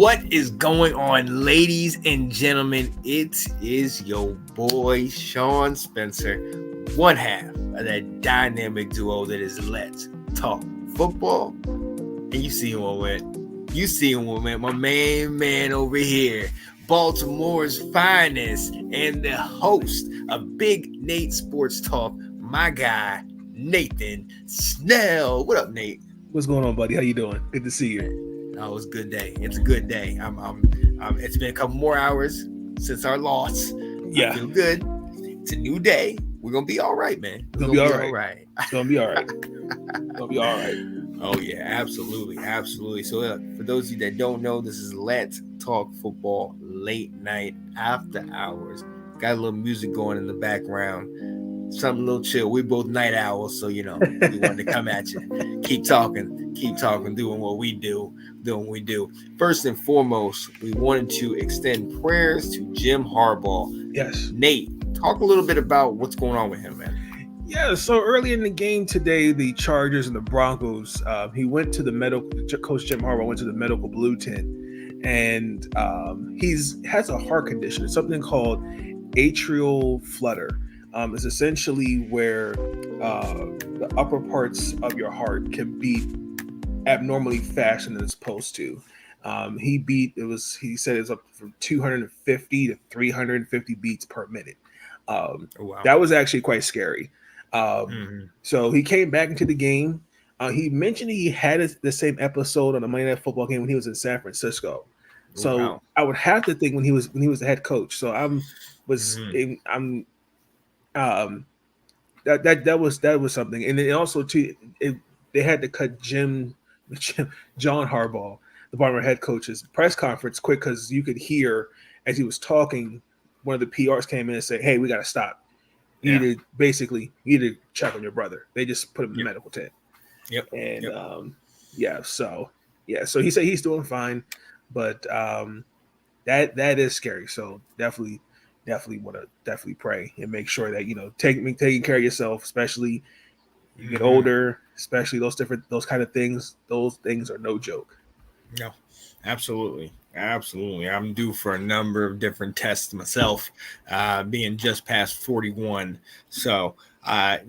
What is going on, ladies and gentlemen? It is your boy Sean Spencer, one half of that dynamic duo that is Let's Talk Football. And you see who I went. You see who I went. My main man over here, Baltimore's finest, and the host of Big Nate Sports Talk, my guy Nathan Snell. What up, Nate? What's going on, buddy? How you doing? Good to see you. Oh, it's a good day. It's a good day. It's been a couple more hours since our loss. Yeah. I feel good. It's a new day. We're gonna be all right, man. We're gonna be all right. It's gonna be all right. Gonna be all right. Oh yeah, absolutely. So for those of you that don't know, this is Let's Talk Football late night after hours. Got a little music going in the background. Something a little chill. We're both night owls, so we wanted to come at you. Keep talking, doing what we do. First and foremost, we wanted to extend prayers to Jim Harbaugh. Yes. Nate, talk a little bit about what's going on with him, man. Yeah, so early in the game today, the Chargers and the Broncos, Coach Jim Harbaugh went to the medical bulletin, and has a heart condition. It's something called atrial flutter. It's essentially where the upper parts of your heart can beat abnormally faster than it's supposed to. He said it's up from 250 to 350 beats per minute. Wow. That was actually quite scary. So he came back into the game. He mentioned he had the same episode on the Monday Night Football game when he was in San Francisco. So wow. I would have to think when he was the head coach. So that was something. And then also too, they had to cut John Harbaugh, the Baltimore head coach's press conference, quick because you could hear as he was talking, one of the PRs came in and said, "Hey, we got to stop. You need to check on your brother." They just put him in the medical tent. Yep. And so he said he's doing fine, but that is scary. So definitely want to pray and make sure that taking care of yourself, especially you get older, especially those kind of things. Those things are no joke. No, absolutely. I'm due for a number of different tests myself, being just past 41. So I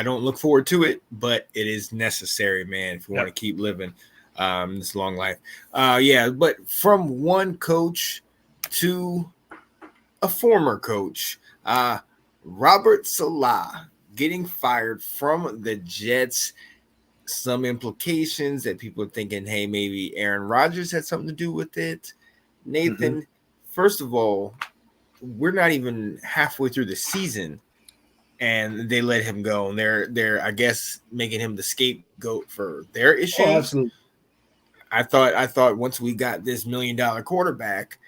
don't look forward to it, but it is necessary, man, if you want to keep living this long life. But from one coach to a former coach, Robert Saleh getting fired from the Jets. Some implications that people are thinking, hey, maybe Aaron Rodgers had something to do with it. Nathan, First of all, we're not even halfway through the season, and they let him go. And they're I guess making him the scapegoat for their issues. Oh, absolutely. I thought once we got this $1 million quarterback,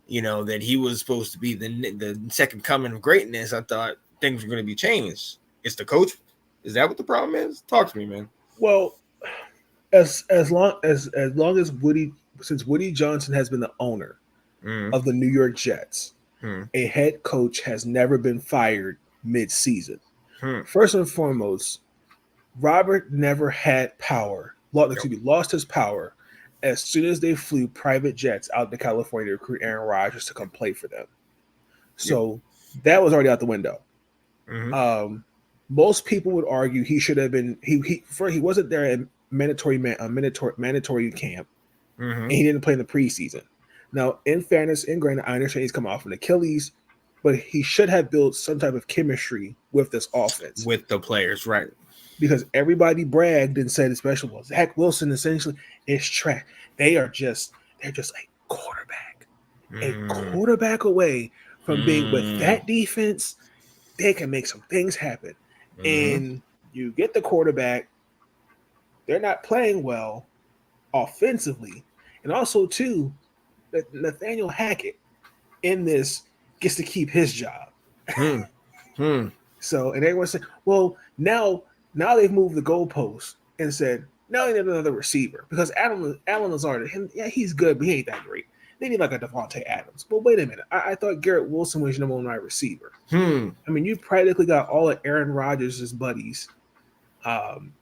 that he was supposed to be the second coming of greatness. I thought things were going to be changed. It's the coach. Is that what the problem is? Talk to me, man. Well, as long as Woody Johnson has been the owner of the New York Jets, a head coach has never been fired mid-season. First and foremost, Robert never had power. Lost his power as soon as they flew private jets out to California to recruit Aaron Rodgers to come play for them. So that was already out the window. Most people would argue he should have been. He wasn't there at mandatory camp, and he didn't play in the preseason. Now, in fairness, granted, I understand he's come off an Achilles, but he should have built some type of chemistry with this offense with the players, right? Because everybody bragged and said, especially Zach Wilson, essentially is trash. They're just a quarterback away from being with that defense. They can make some things happen. And you get the quarterback, they're not playing well offensively. And also, too, Nathaniel Hackett in this gets to keep his job. So, and everyone said, well, now they've moved the goalpost and said, now they need another receiver. Because Allen Lazard, he's good, but he ain't that great. They need like a Devontae Adams. But wait a minute. I thought Garrett Wilson was your number one wide receiver. I mean, you practically got all of Aaron Rodgers' buddies from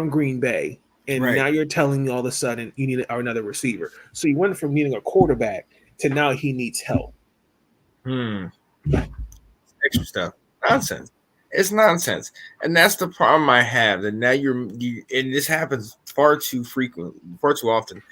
Green Bay And Right. now you're telling me all of a sudden you need another receiver. So you went from needing a quarterback to now he needs help. Extra stuff. Nonsense. It's nonsense. And that's the problem I have. That now and this happens far too often.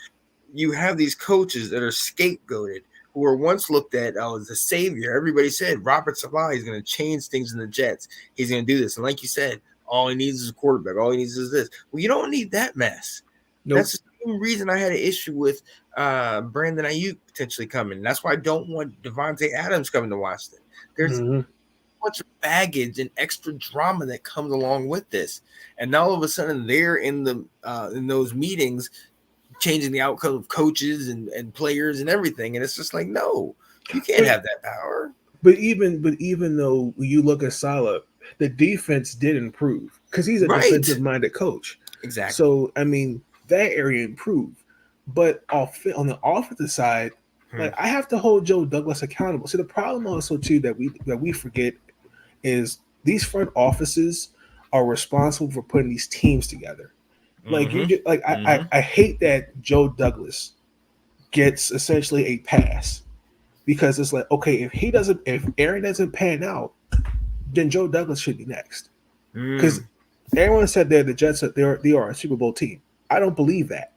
You have these coaches that are scapegoated, who were once looked at as the savior. Everybody said Robert Saleh is going to change things in the Jets. He's going to do this. And like you said, all he needs is a quarterback. All he needs is this. Well, you don't need that mess. Nope. That's the same reason I had an issue with Brandon Ayuk potentially coming. That's why I don't want Devontae Adams coming to Washington. There's a bunch of baggage and extra drama that comes along with this. And now all of a sudden they're in those meetings changing the outcome of coaches and players and everything. And it's just like, no, you can't have that power. But even though you look at Saleh, the defense did improve because he's a defensive-minded coach. Exactly. So, I mean, that area improved. But on the offensive side, like I have to hold Joe Douglas accountable. See, the problem also too that we forget is these front offices are responsible for putting these teams together. Like I hate that Joe Douglas gets essentially a pass because it's like, okay, if Aaron doesn't pan out, then Joe Douglas should be next. Because everyone said that the Jets they are a Super Bowl team. I don't believe that.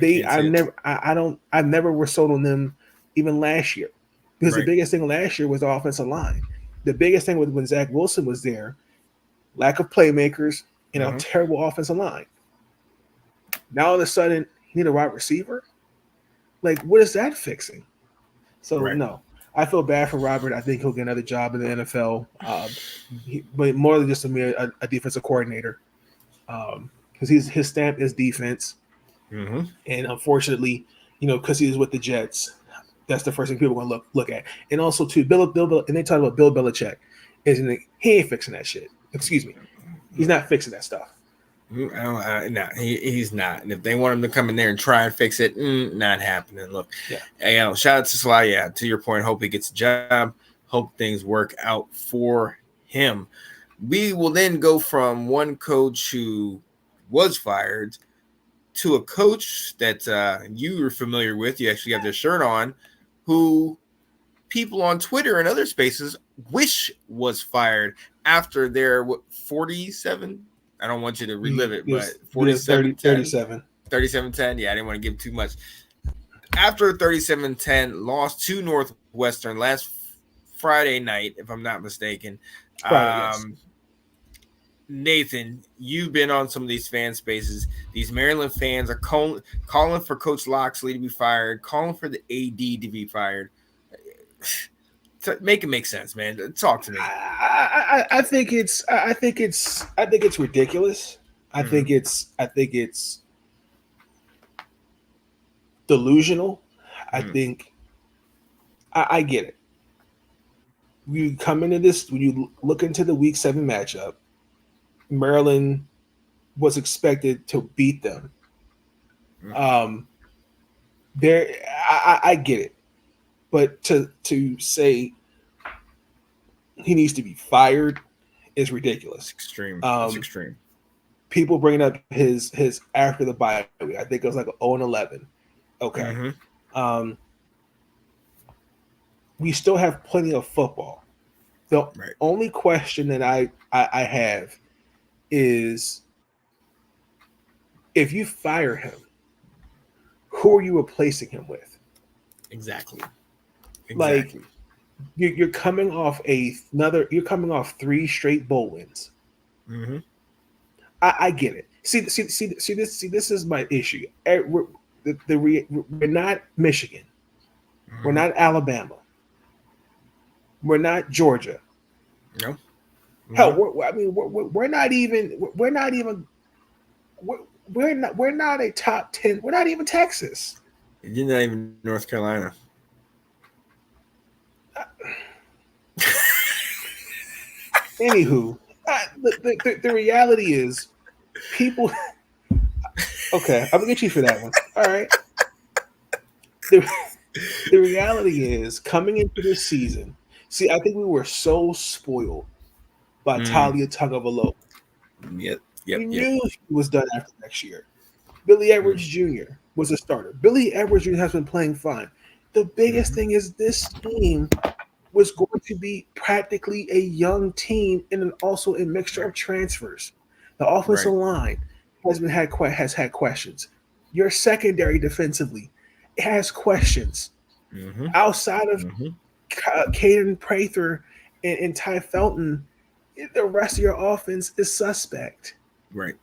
I never were sold on them even last year. Because the biggest thing last year was the offensive line. The biggest thing was when Zach Wilson was there, lack of playmakers, terrible offensive line. Now all of a sudden you need a wide receiver? Like, what is that fixing? So no. I feel bad for Robert. I think he'll get another job in the NFL, but more than just a defensive coordinator, because his stamp is defense, and unfortunately, because he was with the Jets, that's the first thing people are going to look at. And also, too, Bill, and they talk about Bill Belichick, he ain't fixing that shit. Excuse me, he's not fixing that stuff. No, he's not. And if they want him to come in there and try and fix it, not happening. Look, shout out to Saleh. Yeah, to your point, hope he gets a job. Hope things work out for him. We will then go from one coach who was fired to a coach that you were familiar with. You actually have their shirt on, who people on Twitter and other spaces wish was fired after their 47. I don't want you to relive it, but 37-10. 37-10. Yeah, I didn't want to give too much. After 37-10 loss to Northwestern last Friday night, if I'm not mistaken. Yes. Nathan, you've been on some of these fan spaces. These Maryland fans are calling for Coach Loxley to be fired, calling for the AD to be fired. Make it make sense, man. Talk to me. I think it's ridiculous. I think it's delusional. I think I get it. You come into this when you look into the Week 7 matchup. Maryland was expected to beat them. I get it. But to say he needs to be fired is ridiculous. Extreme. It's extreme. People bringing up his after the bye week. I think it was like 0-11. Okay. We still have plenty of football. The only question that I have is, if you fire him, who are you replacing him with? Exactly. Like, you're coming off you're coming off 3 straight bowl wins. I get it. See this is my issue. We're not Michigan. We're not Alabama. We're not Georgia. No. Hell, we're not a top 10. We're not even Texas. You're not even North Carolina. Anywho, the reality is, people. Okay, I'm gonna get you for that one. All right. The reality is, coming into this season, see, I think we were so spoiled by Talia Tagovailoa. Yep. We knew he was done after next year. Billy Edwards Jr. was a starter. Billy Edwards Jr. has been playing fine. The biggest thing is this team was going to be practically a young team and also a mixture of transfers. The offensive line has had questions. Your secondary defensively has questions. Outside of Caden Prather and Ty Felton, the rest of your offense is suspect. Right.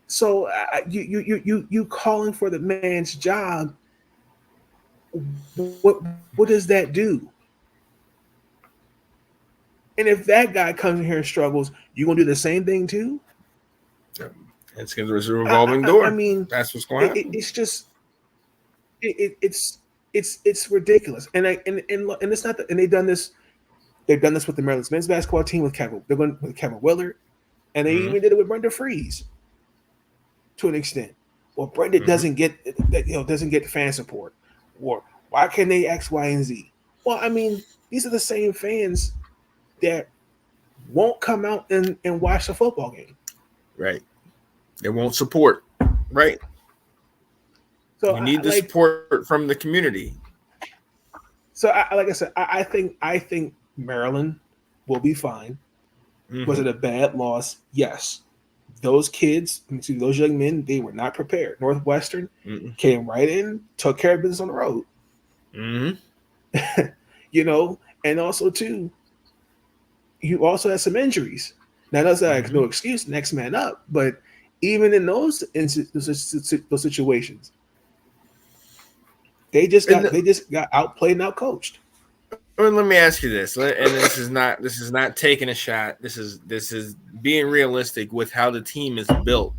So you calling for the man's job. What does that do? And if that guy comes in here and struggles, you gonna do the same thing too? It's because there's a revolving door. I mean, that's what's going on. It's just it's ridiculous. And it's not that. And they've done this with the Maryland men's basketball team with Kevin. They're going with Kevin Willard, and they even did it with Brenda Freeze to an extent. Well, Brenda doesn't get the fan support, or why can't they X, Y, and Z? Well, I mean, these are the same fans that won't come out and watch the football game. Right. They won't support. Right. So you need the support from the community. So, like I said, I think Maryland will be fine. Was it a bad loss? Yes. Those kids, those young men, they were not prepared. Northwestern came right in, took care of business on the road. And also too, you also had some injuries. Now that's like no excuse, next man up. But even in those situations, they just got outplayed and outcoached. Well, let me ask you this, and this is not taking a shot. This is being realistic with how the team is built.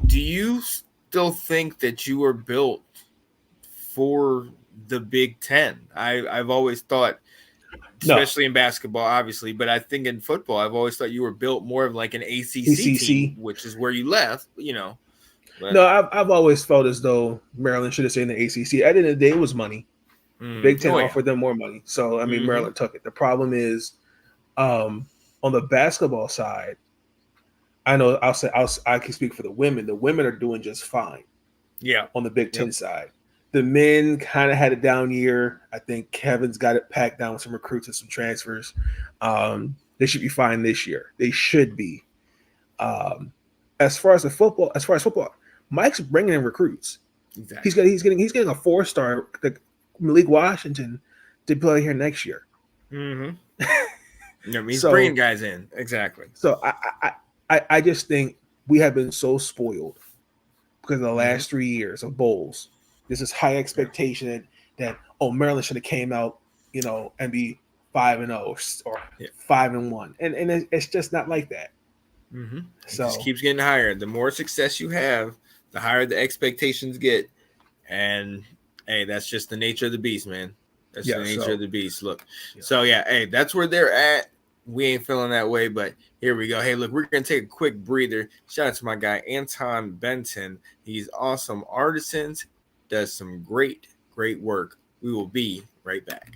Do you still think that you were built for the Big Ten? I've always thought, especially in basketball, obviously, but I think in football, I've always thought you were built more of like an ACC team, which is where you left. But. No, I've always felt as though Maryland should have stayed in the ACC. At the end of the day, it was money. Big Ten offered them more money, so I mean Maryland took it. The problem is, on the basketball side, I know I can speak for the women. The women are doing just fine. Yeah, on the Big Ten side, the men kind of had a down year. I think Kevin's got it packed down with some recruits and some transfers. They should be fine this year. They should be. As far as football, Mike's bringing in recruits. Exactly. He's getting a 4-star. Malik Washington to play here next year. He's bringing guys in. Exactly. So I just think we have been so spoiled because of the last 3 years of bowls. This is high expectation that Maryland should have came out, and be 5-0 or 5-1, and it's just not like that. So it just keeps getting higher. The more success you have, the higher the expectations get, and. Hey, that's just the nature of the beast, man. That's the nature of the beast. Look. So, hey, that's where they're at. We ain't feeling that way, but here we go. Hey, look, we're going to take a quick breather. Shout out to my guy, Anton Benton. He's awesome. Artisans, does some great, great work. We will be right back.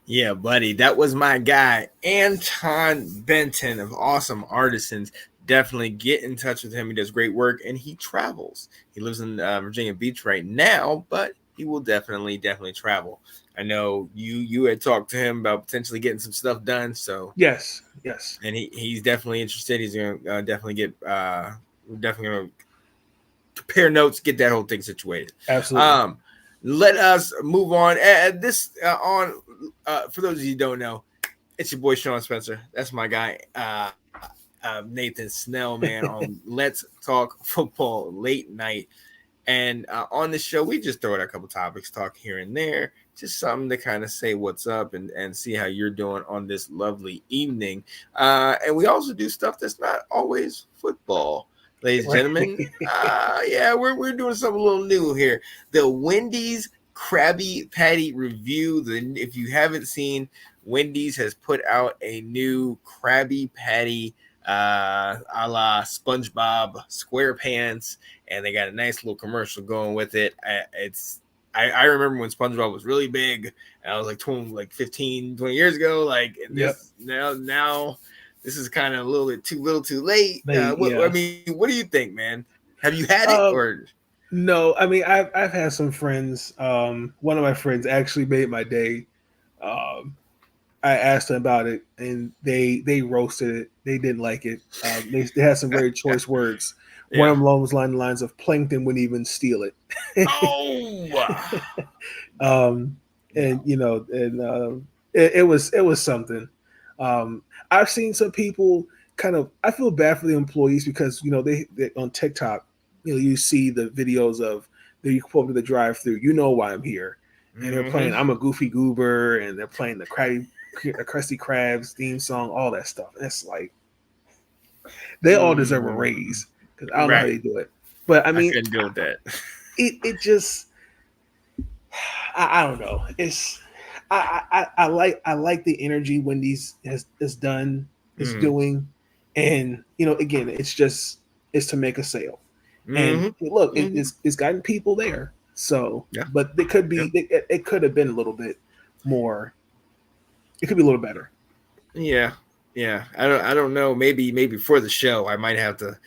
Yeah, buddy, that was my guy, Anton Benton of Awesome Artisans. Definitely get in touch with him. He does great work, and he travels. He lives in Virginia Beach right now, but he will definitely travel. I know you had talked to him about potentially getting some stuff done. So yes, and he's definitely interested. He's gonna definitely get. We're definitely gonna compare notes, get that whole thing situated. Absolutely. Let us move on. For those of you who don't know, It's your boy Sean Spencer. That's my guy, Nathan Snell, man, on Let's Talk Football Late Night. And on the show, we just throw out a couple topics, talk here and there, just something to kind of say what's up and see how you're doing on this lovely evening. And we also do stuff that's not always football, ladies and gentlemen. Yeah, we're doing something a little new here. The Wendy's Krabby Patty review. If you haven't seen, Wendy's has put out a new Krabby Patty a la SpongeBob SquarePants, and they got a nice little commercial going with it. I remember when SpongeBob was really big, and I was like 15, 20 years ago. Like this now this is kind of a little bit too too late. I mean, what do you think, man? Have you had it or? No, I mean I've had some friends. One of my friends actually made my day. I asked them about it, and they roasted it. They didn't like it. They had some very choice words. Yeah. One of them was along the lines of Plankton wouldn't even steal it. And you know, and it was something. I've seen some people kind of. I feel bad for the employees because you know they on TikTok. You know, you see the videos of you pull up to the drive-through. You know why I'm here, and they're playing "I'm a Goofy Goober," and they're playing the Krusty Krabs theme song, all that stuff. And it's like they all deserve a raise because I don't know how they do it. But I mean, I couldn't deal with that. It just I don't know. It's I like the energy Wendy's is doing, and you know, again, it's to make a sale. And look, it's gotten people there. So, but it could be it could have been a little bit more. It could be a little better. Yeah. I don't know. Maybe for the show, I might have to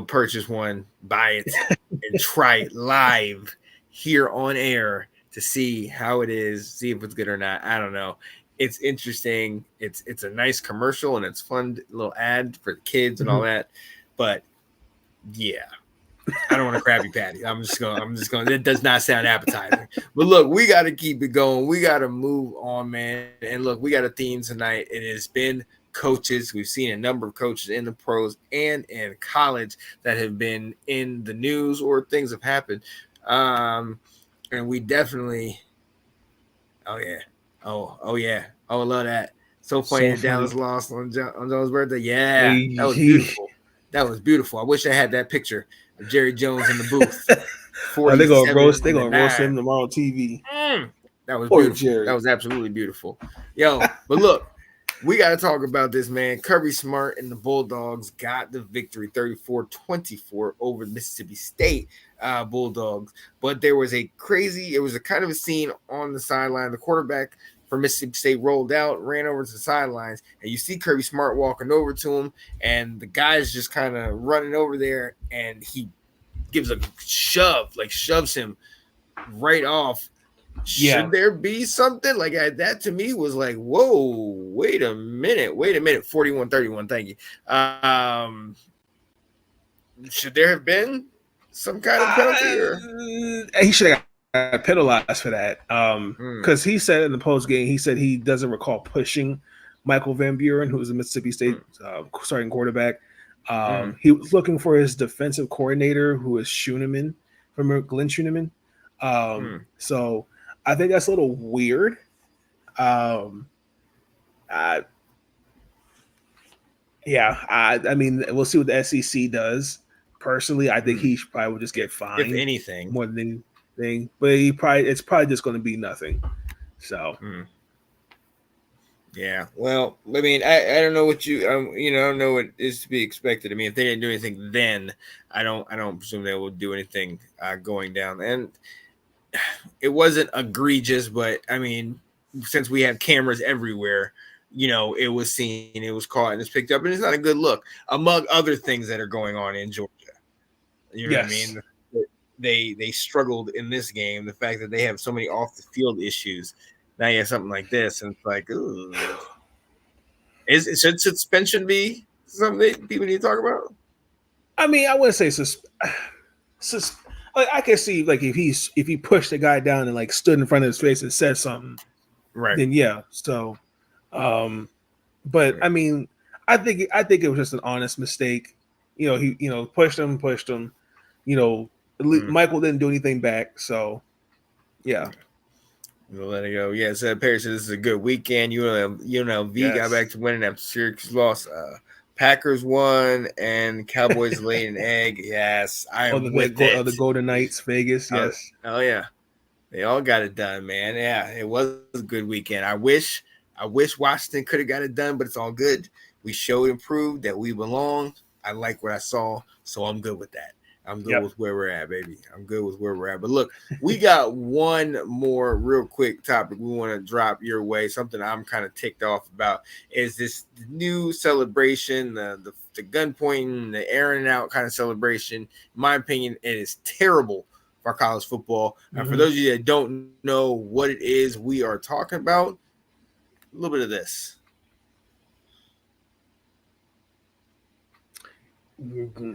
purchase one, buy it, and try it live here on air to see how it is, see if it's good or not. I don't know. It's interesting. It's a nice commercial and it's fun little ad for the kids and all that. But yeah. I don't want a Krabby Patty. I'm just going. It does not sound appetizing. But look, we got to keep it going. We got to move on, man. And look, we got a theme tonight. It has been coaches. We've seen a number of coaches in the pros and in college that have been in the news or things have happened. And we definitely. Oh yeah. I love that. So funny that Dallas lost on Jones' birthday. Yeah, that was beautiful. That was beautiful. I wish I had that picture. Jerry Jones in the booth. They're gonna roast him tomorrow on TV. That was beautiful. Jerry. That was absolutely beautiful. Yo, but look, we got to talk about this, man. Kirby Smart and the Bulldogs got the victory 34-24 over the Mississippi State Bulldogs. But it was a kind of a scene on the sideline. The quarterback for Mississippi State rolled out, ran over to the sidelines, and you see Kirby Smart walking over to him, and the guy's just kind of running over there, and he gives a shove, like shoves him right off. Yeah. Should there be something like that? To me was like, whoa, wait a minute, 41-31, thank you. Should there have been some kind of penalty? He should have penalized for that because he said in the post game, he said he doesn't recall pushing Michael Van Buren, who was a Mississippi State starting quarterback. He was looking for his defensive coordinator, who is Schuneman, from Glenn Schuneman. So I think that's a little weird. I mean, we'll see what the SEC does. Personally, I think he probably will just get fined, if anything, more than anything. But it's probably just going to be nothing. So, yeah. Well, I mean, I don't know what I don't know what is to be expected. I mean, if they didn't do anything then, I don't presume they will do anything going down. And it wasn't egregious, but I mean, since we have cameras everywhere, it was seen, it was caught, and it's picked up, and it's not a good look. Among other things that are going on in Georgia, you know what I mean? They struggled in this game. The fact that they have so many off the field issues. Now you have something like this, and it's like, ooh. Should suspension be something people need to talk about? I mean, I wouldn't say I can see like if he pushed the guy down and like stood in front of his face and said something, right? Then yeah. So, But Right. I mean, I think it was just an honest mistake. He pushed him. Mm. Michael didn't do anything back, so yeah. We'll let it go. Yeah, so Perry said this is a good weekend. UNLV got Yes. back to winning after Syracuse lost. Packers won and Cowboys laid an egg. Yes, I Oh, am with it. the Golden Knights, Vegas. Oh, Yes. oh yeah, they all got it done, man. Yeah, it was a good weekend. I wish Washington could have got it done, but it's all good. We showed and proved that we belong. I like what I saw, so I'm good with that. I'm good Yep. with where we're at, baby. I'm good with where we're at. But look, we got one more real quick topic we want to drop your way. Something I'm kind of ticked off about is this new celebration, the gun pointing, the airing out kind of celebration. In my opinion, it is terrible for college football. And for those of you that don't know what it is we are talking about, a little bit of this. Mm-hmm.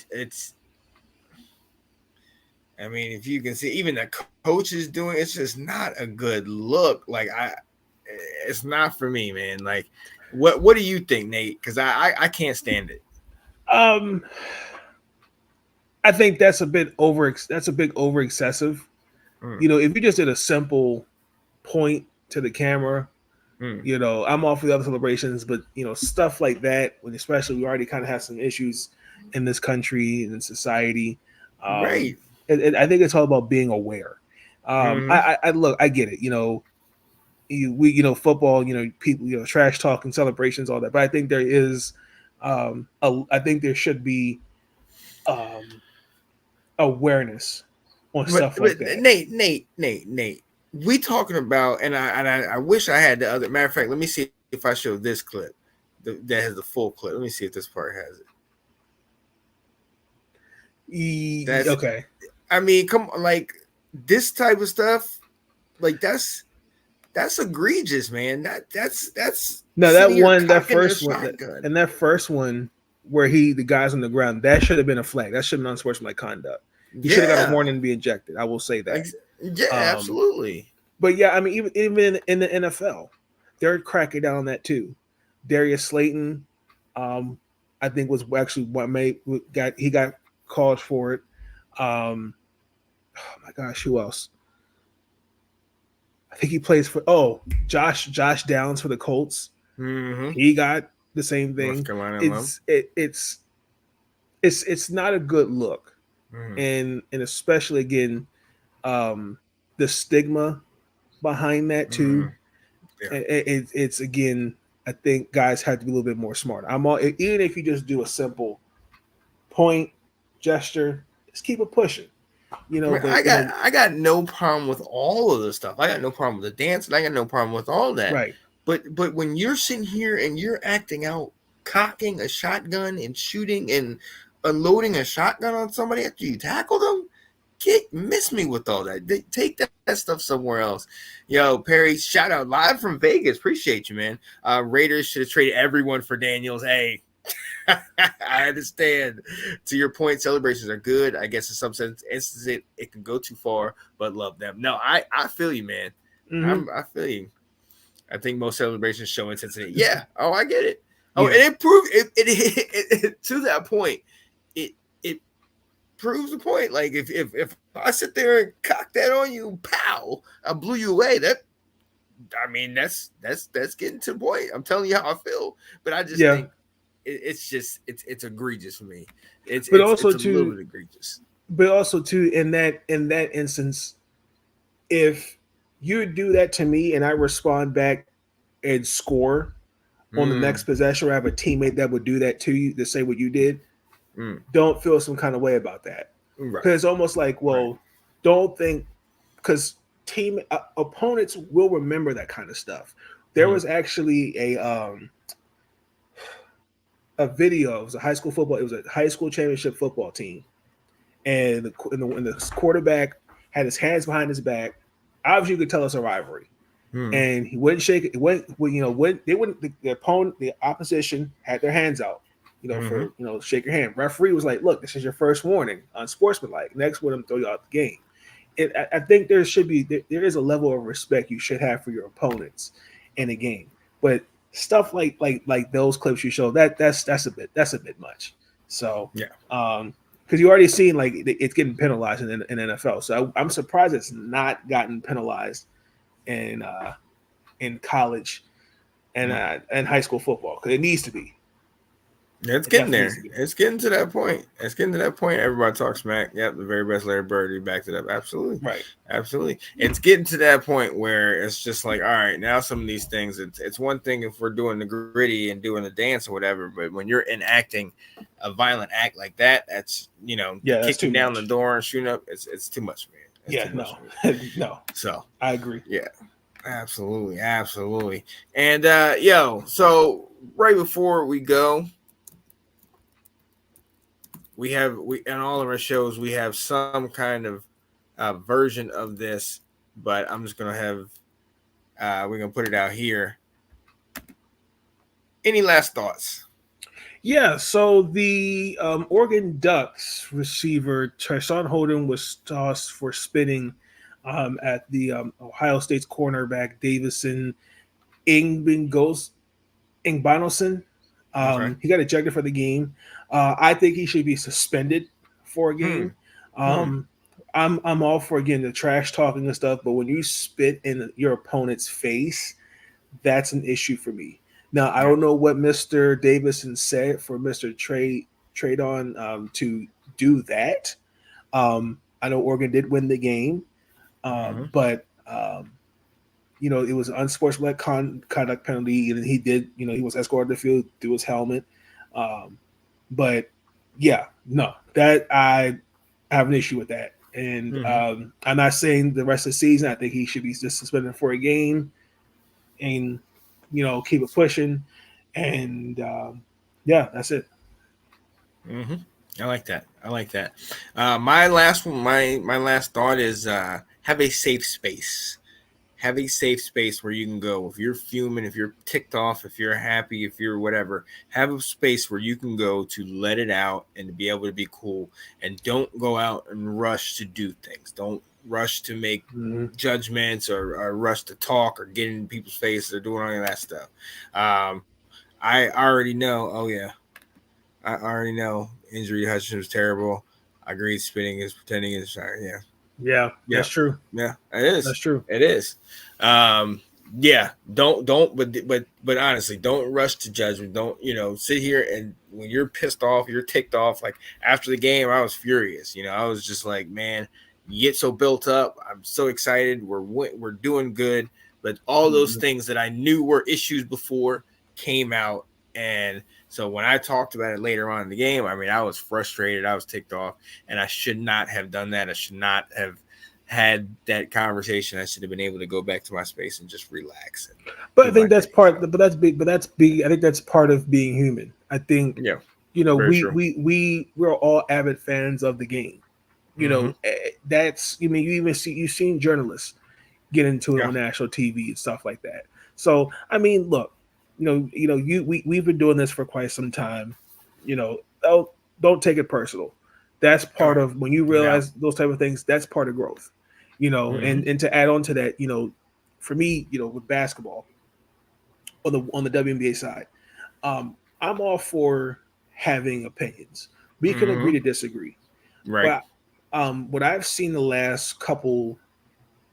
It's I mean, if you can see, even the coaches doing it's just not a good look. Like it's not for me, man. Like, what do you think, Nate? Because I can't stand it. I think that's a bit over. That's a big over excessive. If you just did a simple point to the camera, I'm all for the other celebrations, but stuff like that, when especially we already kind of have some issues in this country and in society. Right. I think it's all about being aware. I look, I get it. Football. People, trash talking, celebrations, all that. But I think there is, I think there should be awareness on stuff like that. Nate. We talking about, and I wish I had the other. Matter of fact, let me see if I show this clip that has the full clip. Let me see if this part has it. That's okay. I mean, come on, like this type of stuff, like that's egregious, man. That's no, that first one where the guy's on the ground, that should have been a flag. That should have been unsportsmanlike conduct. He should have got a warning and be ejected. I will say that. Yeah, absolutely. But yeah, I mean, even in the NFL, they're cracking down on that too. Darius Slayton, I think was actually he got called for it. Oh my gosh, who else? I think he plays for Josh Downs for the Colts. Mm-hmm. He got the same thing. North Carolina it's not a good look, and especially again, the stigma behind that too. It's again, I think guys have to be a little bit more smart. Even if you just do a simple point gesture, just keep it pushing. I got no problem with all of this stuff. I got no problem with the dance, and I got no problem with all that. Right. But when you're sitting here and you're acting out, cocking a shotgun and shooting and unloading a shotgun on somebody after you tackle them, miss me with all that. Take that stuff somewhere else. Yo, Perry, shout out live from Vegas. Appreciate you, man. Raiders should have traded everyone for Daniels. Hey, I understand. To your point, celebrations are good. I guess in some instances it can go too far, but love them. No, I feel you, man. Mm-hmm. I feel you. I think most celebrations show intensity. Yeah. Oh, I get it. Oh, yeah. And it proved it to that point. It proves the point. Like if I sit there and cock that on you, pow, I blew you away. That's getting to the point. I'm telling you how I feel. But I just think it's egregious for me. It's a little bit egregious. But also too, in that instance, if you do that to me and I respond back and score on the next possession, or have a teammate that would do that to you to say what you did, don't feel some kind of way about that. Because it's almost like, don't think, because opponents will remember that kind of stuff. There was actually a video. It was a high school football. It was a high school championship football team, and the quarterback had his hands behind his back. Obviously, you could tell it's a rivalry. And he wouldn't shake it. The opponent, the opposition had their hands out, shake your hand. Referee was like, "Look, this is your first warning, unsportsmanlike. Next, we're going to throw you out the game." I think there should be there is a level of respect you should have for your opponents in a game, but stuff like those clips you show that's a bit much. So Yeah. because you already seen like it's getting penalized in NFL, so I'm surprised it's not gotten penalized in college and high school football because it needs to be. It's It getting definitely there. needs to be. It's getting to that point. It's getting to that point. Everybody talks smack. Yep, the very best Larry Bird. He backed it up. Absolutely. Right. Absolutely. It's getting to that point where it's just like, all right, now some of these things, it's one thing if we're doing the gritty and doing the dance or whatever, but when you're enacting a violent act like that, that's, that's kicking too down much. the door and shooting up, it's too much, man. It's too much for me. No. So I agree. yeah. Absolutely. And so right before we go, we in all of our shows we have some kind of version of this, but I'm just gonna have we're gonna put it out here. Any last thoughts? Yeah, so the Oregon Ducks receiver Tyshawn Holden was tossed for spitting at the Ohio State's cornerback Davison Ingbinoson. Okay. He got ejected for the game. I think he should be suspended for a game. I'm all for again the trash talking and stuff, but when you spit in your opponent's face, that's an issue for me. Now I don't know what Mr. Davison said for Mr. Tradon to do that. I know Oregon did win the game, but it was an unsportsmanlike conduct penalty, and he did. He was escorted to the field through his helmet. But yeah, no, that I have an issue with that. And I'm not saying the rest of the season. I think he should be just suspended for a game, and keep it pushing. And that's it. I like that. My last one, my last thought is have a safe space. Have a safe space where you can go. If you're fuming, if you're ticked off, if you're happy, if you're whatever, have a space where you can go to let it out and to be able to be cool. And don't go out and rush to do things. Don't rush to make judgments or rush to talk or get in people's faces or doing all of that stuff. I already know. Oh yeah, I already know. Injury to Hutchinson was terrible. I agree. Spitting is pretending is sorry. Yeah, that's true. Yeah, it is. That's true. It is. Don't but honestly, don't rush to judgment. Don't sit here and when you're pissed off, you're ticked off. Like after the game, I was furious. I was just like, man, you get so built up. I'm so excited. We're doing good, but all those things that I knew were issues before came out. And so when I talked about it later on in the game, I mean, I was frustrated. I was ticked off, and I should not have done that. I should not have had that conversation. I should have been able to go back to my space and just relax. But I think that's part. But that's big. But that's big. I think that's part of being human. I think. Yeah. We're all avid fans of the game. That's. You've seen journalists get into it on national TV and stuff like that. So I mean, look. We've been doing this for quite some time. Don't take it personal. That's part of when you realize those type of things. That's part of growth. And to add on to that, for me, with basketball on the WNBA side, I'm all for having opinions. We can agree to disagree. Right. But what I've seen the last couple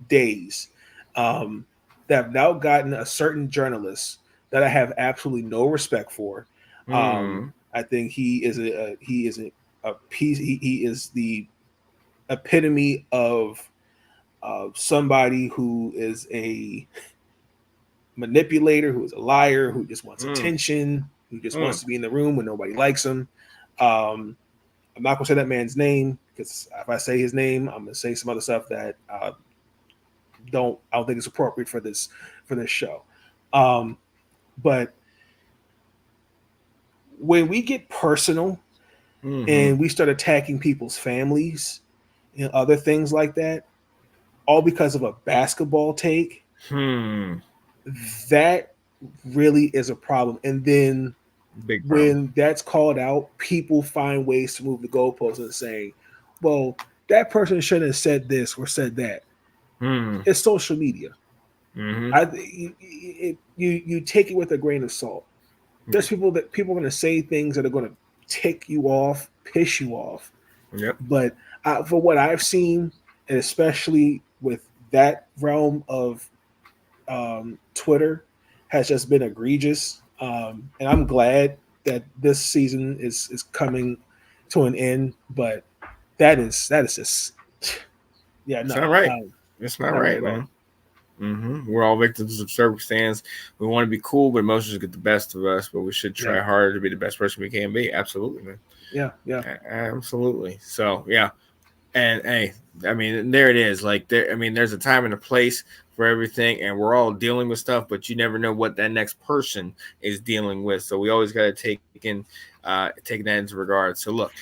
days, that have now gotten a certain journalist that I have absolutely no respect for. I think he is a piece. He is the epitome of somebody who is a manipulator, who is a liar, who just wants attention, who just wants to be in the room when nobody likes him. I'm not gonna say that man's name because if I say his name, I'm gonna say some other stuff that I don't think is appropriate for this show. But when we get personal and we start attacking people's families and other things like that, all because of a basketball take, that really is a problem. And then when that's called out, people find ways to move the goalposts and say, well, that person shouldn't have said this or said that. Mm. It's social media. Mm-hmm. You take it with a grain of salt. There's people are going to say things that are going to tick you off, piss you off. Yep. But for what I've seen, and especially with that realm of Twitter, has just been egregious. And I'm glad that this season is coming to an end. But that is just, yeah, It's no, not right. It's not right, at all. man. Mm-hmm. We're all victims of circumstance. We want to be cool, but emotions get the best of us. But we should try harder to be the best person we can be. Absolutely, man. Yeah. Absolutely. So yeah, and hey, I mean, there it is. Like there, I mean, there's a time and a place for everything, and we're all dealing with stuff, but you never know what that next person is dealing with. So we always got to take that into regard. So look,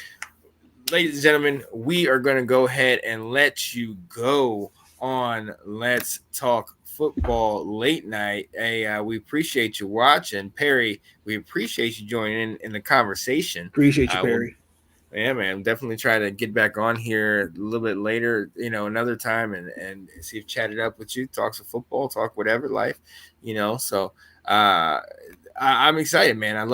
ladies and gentlemen, we are going to go ahead and let you go on Let's Talk Football Late Night. Hey, we appreciate you watching. Perry, we appreciate you joining in the conversation. Appreciate you, Perry. Yeah, man, definitely try to get back on here a little bit later, another time and see if chat it up with you, talk some football, talk whatever, life, so I'm excited, man. I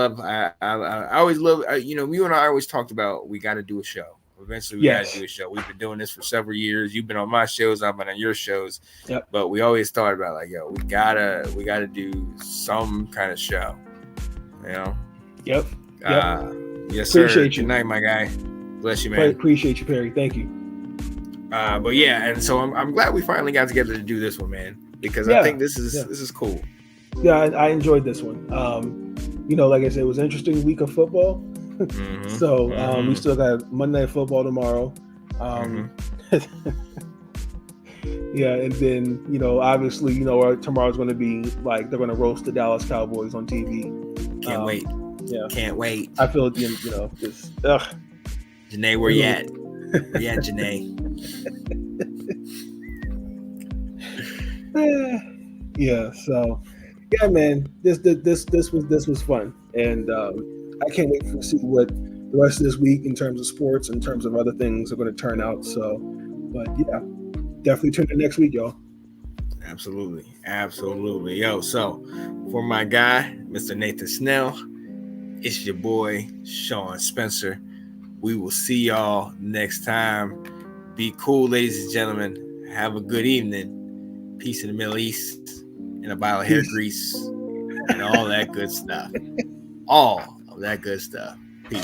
always love, you and I always talked about we got to do a show. Eventually, we got to do a show. We've been doing this for several years. You've been on my shows. I've been on your shows. Yep. But we always thought about like, yo, we gotta do some kind of show. Yep. Yes, sir. Appreciate you. Good night, my guy. Bless you, man. Appreciate you, Perry. Thank you. But yeah, and so I'm glad we finally got together to do this one, man, because I think this is cool. Yeah, I enjoyed this one. Like I said, it was an interesting week of football. Mm-hmm. So we still got Monday Night Football tomorrow. Yeah, and then obviously tomorrow's going to be like they're going to roast the Dallas Cowboys on TV. Can't wait. Yeah, can't wait. I feel just Janae, where you at? Where you at, Janae? Yeah. So yeah, man, this was fun, and I can't wait to see what the rest of this week in terms of sports, in terms of other things, are going to turn out. So, but yeah, definitely tune in next week, y'all. Absolutely. Yo, so for my guy, Mr. Nathan Snell, it's your boy, Sean Spencer. We will see y'all next time. Be cool, ladies and gentlemen. Have a good evening. Peace in the Middle East and a bottle of hair grease and all that good stuff. All of that good stuff. Peace.